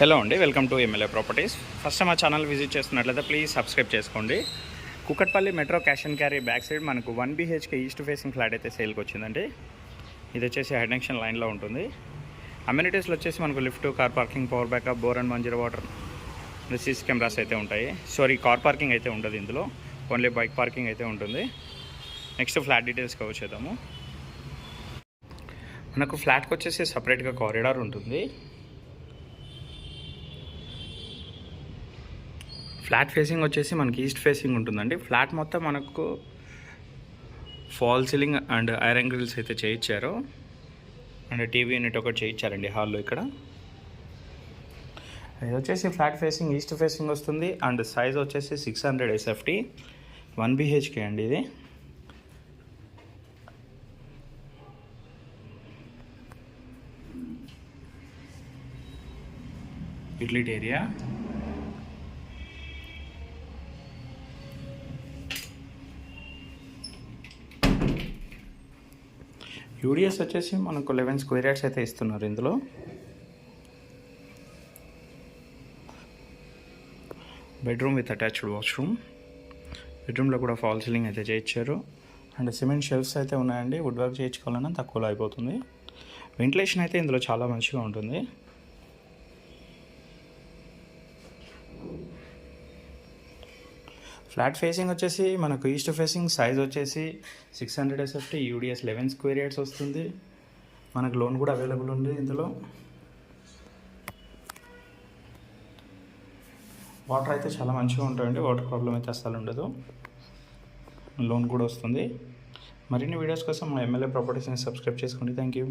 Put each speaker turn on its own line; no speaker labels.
Hello అండి, welcome to MLA properties. First మా channel visit చేస్తున్నట్లయితే ప్లీజ్ సబ్స్క్రైబ్ చేసుకోండి. Kukatpally metro cash and carry back side మనకు 1 BHK east facing flat అయితే సేల్కి వచ్చిందండి. ఇది వచ్చేసి హెడ్ జంక్షన్ లైన్లో ఉంటుంది. అమ్యూనిటీస్లో వచ్చేసి మనకు lift, car parking, power backup, bore and Manjira water, CC cameras అయితే ఉంటాయి. కార్ పార్కింగ్ అయితే ఉండదు ఇందులో, ఓన్లీ బైక్ పార్కింగ్ అయితే ఉంటుంది. నెక్స్ట్ ఫ్లాట్ డీటెయిల్స్కి వచ్చేద్దాము. మనకు ఫ్లాట్కి వచ్చేసి సపరేట్గా కారిడార్ ఉంటుంది. ఫ్లాట్ ఫేసింగ్ వచ్చేసి మనకి ఈస్ట్ ఫేసింగ్ ఉంటుందండి. ఫ్లాట్ మొత్తం మనకు fall ceiling and iron grills అయితే చేయించారు. అండ్ టీవీ యూనిట్ ఒకటి చేయించారండి హాల్లో. ఇక్కడ ఇది వచ్చేసి ఫ్లాట్ ఫేసింగ్ ఈస్ట్ ఫేసింగ్ వస్తుంది. అండ్ సైజ్ వచ్చేసి 600 SFT 1 BHK అండి. ఇది యూటిలిటీ ఏరియా. యూడిఎస్ వచ్చేసి మనకు 11 స్క్వేర్ యార్డ్స్ అయితే ఇస్తున్నారు ఇందులో. Bedroom with attached washroom. బెడ్రూమ్లో కూడా ఫాల్ సీలింగ్ అయితే చేయించారు. అండ్ సిమెంట్ షెల్ఫ్స్ అయితే ఉన్నాయండి. వుడ్ వర్క్ చేయించుకోవాలన్నా తక్కువలో అయిపోతుంది. వెంటిలేషన్ అయితే ఇందులో చాలా మంచిగా ఉంటుంది. ఫ్లాట్ ఫేసింగ్ వచ్చేసి మనకు ఈస్ట్ ఫేసింగ్, సైజ్ వచ్చేసి 600 SFT, యూడిఎస్ 11 స్క్వేర్ యార్డ్స్ వస్తుంది. మనకు లోన్ కూడా అవైలబుల్ ఉంది ఇందులో. వాటర్ అయితే చాలా మంచిగా ఉంటాయండి. వాటర్ ప్రాబ్లం అయితే అస్సలు ఉండదు. లోన్ కూడా వస్తుంది. మరిన్ని వీడియోస్ కోసం మా ఎమ్మెల్యే ప్రాపర్టీస్ని సబ్స్క్రైబ్ చేసుకోండి. Thank you.